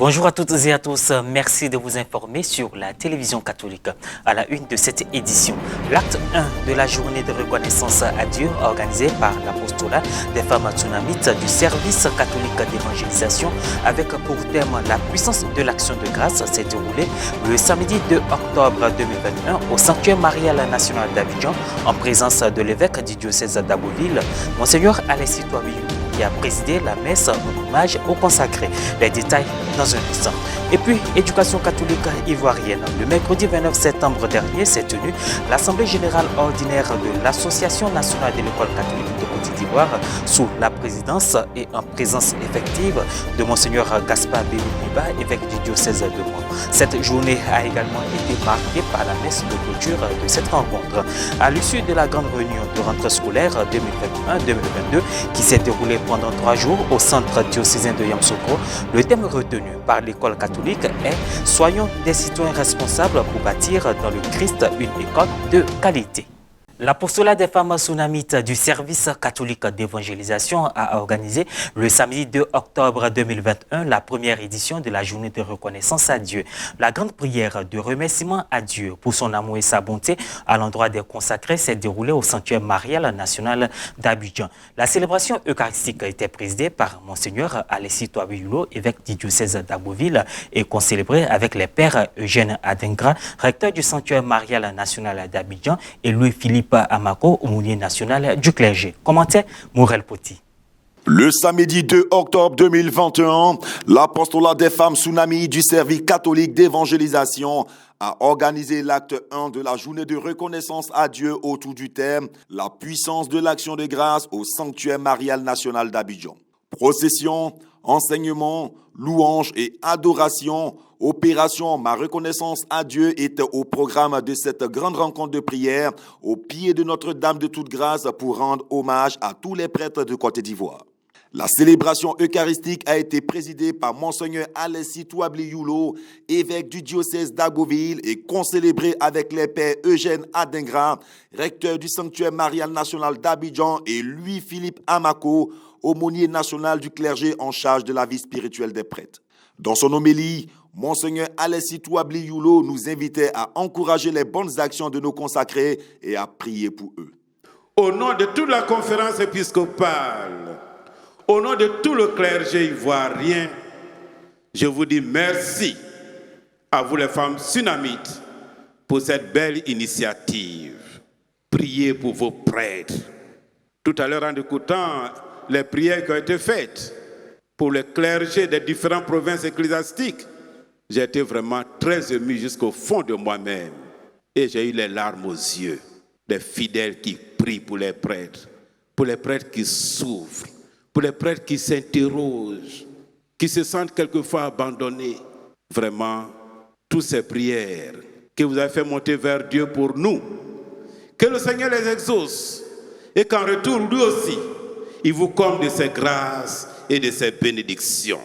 Bonjour à toutes et à tous, merci de vous informer sur la télévision catholique. À la une de cette édition, l'acte 1 de la journée de reconnaissance à Dieu organisée par l'apostolat des femmes tsunamites du service catholique d'évangélisation avec pour thème la puissance de l'action de grâce s'est déroulée le samedi 2 octobre 2021 au sanctuaire marial national d'Abidjan en présence de l'évêque du diocèse d'Abbeville, Monseigneur Alessi Touabiou, qui a présidé la messe en hommage au consacré. Les détails dans un instant. Et puis, éducation catholique ivoirienne. Le mercredi 29 septembre dernier s'est tenue l'Assemblée générale ordinaire de l'Association nationale de l'école catholique de Côte d'Ivoire sous la présidence et en présence effective de Monseigneur Gaspard Béli-Niba, évêque du diocèse de Mons. Cette journée a également été marquée par la messe de clôture de cette rencontre. À l'issue de la grande réunion de rentrée scolaire 2021-2022 qui s'est déroulée pendant 3 jours au centre diocésain de Yamoussoukro, le thème retenu par l'école catholique est « Soyons des citoyens responsables pour bâtir dans le Christ une école de qualité ». L'apostolat des femmes tsunamites du service catholique d'évangélisation a organisé le samedi 2 octobre 2021 la première édition de la journée de reconnaissance à Dieu. La grande prière de remerciement à Dieu pour son amour et sa bonté à l'endroit des consacrés s'est déroulée au sanctuaire marial national d'Abidjan. La célébration eucharistique a été présidée par Monseigneur Alessi Touabiou, évêque du diocèse d'Abbeville, et concélébrée avec les pères Eugène Adengra, recteur du sanctuaire marial national d'Abidjan, et Louis-Philippe Amako, aumônier national du clergé. Commentaire Morel Poti. Le samedi 2 octobre 2021, l'apostolat des femmes tsunami du service catholique d'évangélisation a organisé l'acte 1 de la journée de reconnaissance à Dieu autour du thème « La puissance de l'action de grâce au sanctuaire marial national d'Abidjan ». Procession, enseignement, louange et adoration, opération Ma reconnaissance à Dieu était au programme de cette grande rencontre de prière au pied de Notre-Dame de toute grâce pour rendre hommage à tous les prêtres de Côte d'Ivoire. La célébration eucharistique a été présidée par Monseigneur Alessi Touabiou, évêque du diocèse d'Abbeville, et concélébrée avec les pères Eugène Adengra, recteur du sanctuaire marial national d'Abidjan, et Louis-Philippe Amako, aumônier national du clergé en charge de la vie spirituelle des prêtres. Dans son homélie, Monseigneur Alessi Touabiou nous invitait à encourager les bonnes actions de nos consacrés et à prier pour eux. Au nom de toute la conférence épiscopale, au nom de tout le clergé ivoirien, je vous dis merci à vous les femmes tsunamites pour cette belle initiative. Priez pour vos prêtres. Tout à l'heure, en écoutant les prières qui ont été faites pour le clergé des différentes provinces ecclésiastiques, j'ai été vraiment très ému jusqu'au fond de moi-même. Et j'ai eu les larmes aux yeux des fidèles qui prient pour les prêtres qui souffrent, pour les prêtres qui s'interrogent, qui se sentent quelquefois abandonnés. Vraiment, toutes ces prières que vous avez fait monter vers Dieu pour nous, que le Seigneur les exauce et qu'en retour, lui aussi, il vous comble de ses grâces et de ses bénédictions.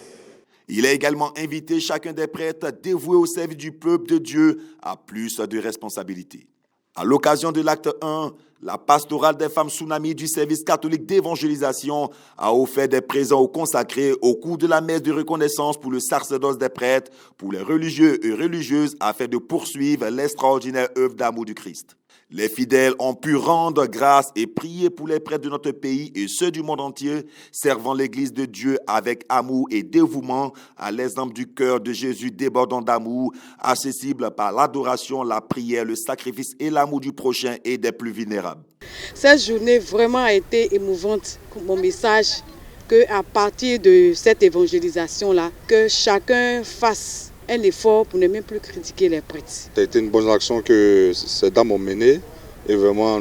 Il a également invité chacun des prêtres dévoués au service du peuple de Dieu à plus de responsabilités. À l'occasion de l'acte 1, la pastorale des femmes tsunami du service catholique d'évangélisation a offert des présents aux consacrés au cours de la messe de reconnaissance pour le sacerdoce des prêtres, pour les religieux et religieuses afin de poursuivre l'extraordinaire œuvre d'amour du Christ. Les fidèles ont pu rendre grâce et prier pour les prêtres de notre pays et ceux du monde entier, servant l'Église de Dieu avec amour et dévouement à l'exemple du cœur de Jésus débordant d'amour, accessible par l'adoration, la prière, le sacrifice et l'amour du prochain et des plus vulnérables. Cette journée vraiment a été émouvante. Mon message, qu'à partir de cette évangélisation-là, que chacun fasse un effort pour ne même plus critiquer les prêtres. C'était une bonne action que ces dames ont menée et vraiment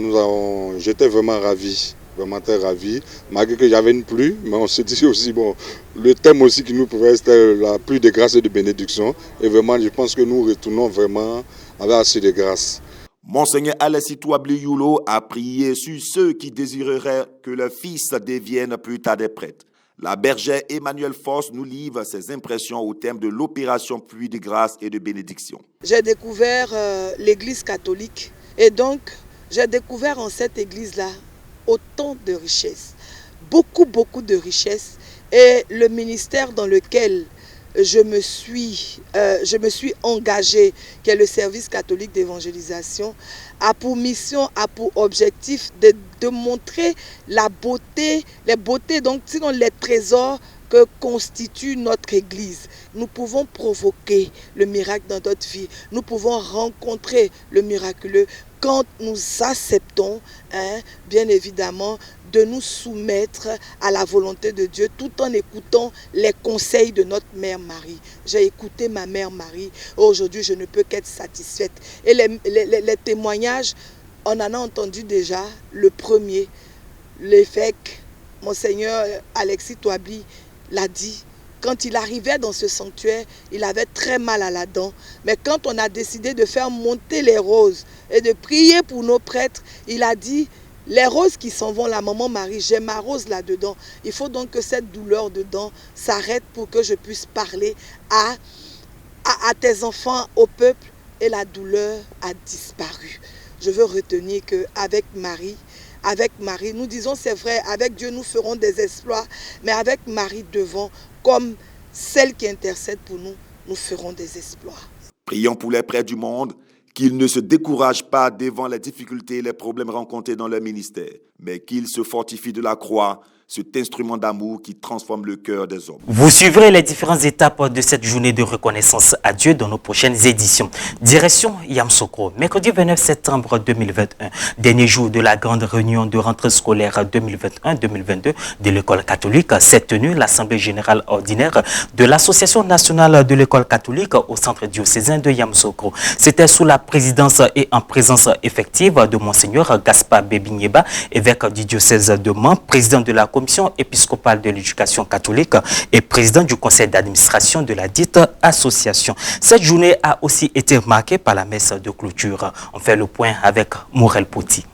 j'étais vraiment ravi, vraiment très ravi. Malgré que j'avais une pluie, mais on se dit aussi, bon, le thème aussi qui nous pouvait, c'était la pluie de grâce et de bénédiction. Et vraiment, je pense que nous retournons vraiment avec assez de grâce. Monseigneur Alessi Touabiou a prié sur ceux qui désireraient que leurs fils deviennent plus tard des prêtres. La bergère Emmanuelle Force nous livre ses impressions au thème de l'opération pluie de grâce et de bénédiction. J'ai découvert l'église catholique et donc j'ai découvert en cette église-là autant de richesses, beaucoup de richesses, et le ministère dans lequel je me suis engagée, qui est le service catholique d'évangélisation, a pour mission, a pour objectif de montrer la beauté, les beautés, donc sinon les trésors que constitue notre Église. Nous pouvons provoquer le miracle dans notre vie. Nous pouvons rencontrer le miraculeux quand nous acceptons, bien évidemment, de nous soumettre à la volonté de Dieu tout en écoutant les conseils de notre Mère Marie. J'ai écouté ma Mère Marie. Aujourd'hui, je ne peux qu'être satisfaite. Et les témoignages, on en a entendu déjà. Le premier, l'évêque, Monseigneur Alexis Touably, l'a dit. Quand il arrivait dans ce sanctuaire, il avait très mal à la dent. Mais quand on a décidé de faire monter les roses et de prier pour nos prêtres, il a dit, les roses qui s'en vont, la maman Marie, j'ai ma rose là-dedans. Il faut donc que cette douleur dedans s'arrête pour que je puisse parler à tes enfants, au peuple. Et la douleur a disparu. Je veux retenir qu'avec Marie, nous disons c'est vrai, avec Dieu nous ferons des exploits, mais avec Marie devant, comme celle qui intercède pour nous, nous ferons des exploits. Prions pour les prêtres du monde, qu'ils ne se découragent pas devant les difficultés et les problèmes rencontrés dans leur ministère, mais qu'ils se fortifient de la croix, cet instrument d'amour qui transforme le cœur des hommes. Vous suivrez les différentes étapes de cette journée de reconnaissance à Dieu dans nos prochaines éditions. Direction Yamoussoukro, mercredi 29 septembre 2021, dernier jour de la grande réunion de rentrée scolaire 2021-2022 de l'école catholique, s'est tenue l'Assemblée générale ordinaire de l'Association nationale de l'école catholique au centre diocésain de Yamoussoukro. C'était sous la présidence et en présence effective de Monseigneur Gaspard Bébigneba, évêque du diocèse de Mans, président de la Commission épiscopale de l'éducation catholique et président du conseil d'administration de la dite association. Cette journée a aussi été marquée par la messe de clôture. On fait le point avec Morel Poti.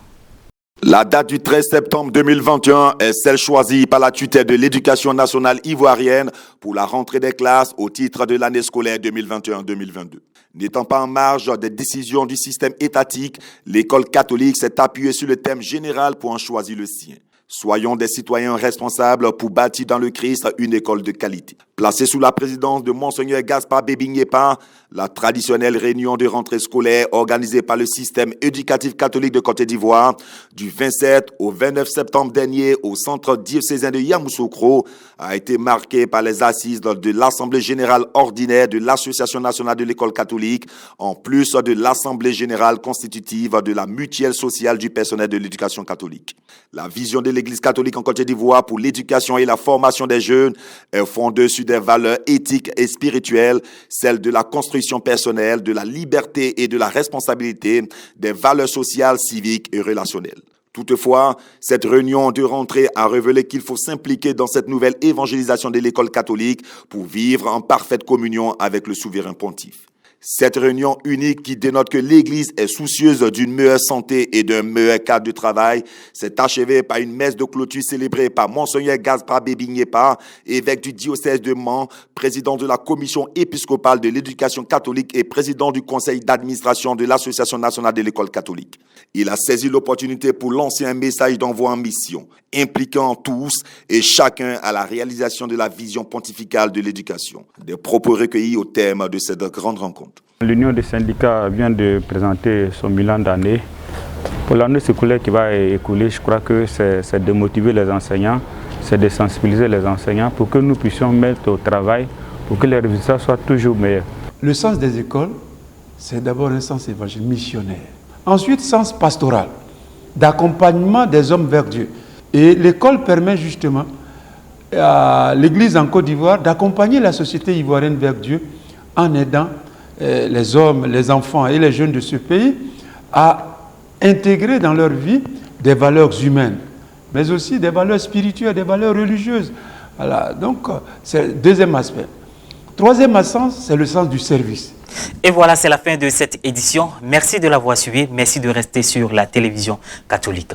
La date du 13 septembre 2021 est celle choisie par la tutelle de l'éducation nationale ivoirienne pour la rentrée des classes au titre de l'année scolaire 2021-2022. N'étant pas en marge des décisions du système étatique, l'école catholique s'est appuyée sur le thème général pour en choisir le sien. Soyons des citoyens responsables pour bâtir dans le Christ une école de qualité. Placée sous la présidence de Monseigneur Gaspard Bébigneba, la traditionnelle réunion de rentrée scolaire organisée par le système éducatif catholique de Côte d'Ivoire du 27 au 29 septembre dernier au centre diocésain de Yamoussoukro a été marquée par les assises de l'Assemblée générale ordinaire de l'Association nationale de l'école catholique, en plus de l'Assemblée générale constitutive de la mutuelle sociale du personnel de l'éducation catholique. La vision de l'Église catholique en Côte d'Ivoire pour l'éducation et la formation des jeunes est fondée sur des valeurs éthiques et spirituelles, celles de la construction personnelle, de la liberté et de la responsabilité, des valeurs sociales, civiques et relationnelles. Toutefois, cette réunion de rentrée a révélé qu'il faut s'impliquer dans cette nouvelle évangélisation de l'école catholique pour vivre en parfaite communion avec le souverain pontife. Cette réunion unique qui dénote que l'Église est soucieuse d'une meilleure santé et d'un meilleur cadre de travail s'est achevée par une messe de clôture célébrée par Monseigneur Gaspard Bébigneba, évêque du diocèse de Mans, président de la Commission épiscopale de l'éducation catholique et président du conseil d'administration de l'Association nationale de l'école catholique. Il a saisi l'opportunité pour lancer un message d'envoi en mission, impliquant tous et chacun à la réalisation de la vision pontificale de l'éducation. Des propos recueillis au terme de cette grande rencontre. L'Union des syndicats vient de présenter son bilan d'année. Pour l'année scolaire qui va écouler, je crois que c'est de motiver les enseignants, c'est de sensibiliser les enseignants pour que nous puissions mettre au travail, pour que les résultats soient toujours meilleurs. Le sens des écoles, c'est d'abord un sens évangélique missionnaire. Ensuite, sens pastoral, d'accompagnement des hommes vers Dieu. Et l'école permet justement à l'Église en Côte d'Ivoire d'accompagner la société ivoirienne vers Dieu en aidant les hommes, les enfants et les jeunes de ce pays à intégrer dans leur vie des valeurs humaines, mais aussi des valeurs spirituelles, des valeurs religieuses. Voilà, donc c'est le deuxième aspect. Troisième sens, c'est le sens du service. Et voilà, c'est la fin de cette édition. Merci de l'avoir suivi. Merci de rester sur la télévision catholique.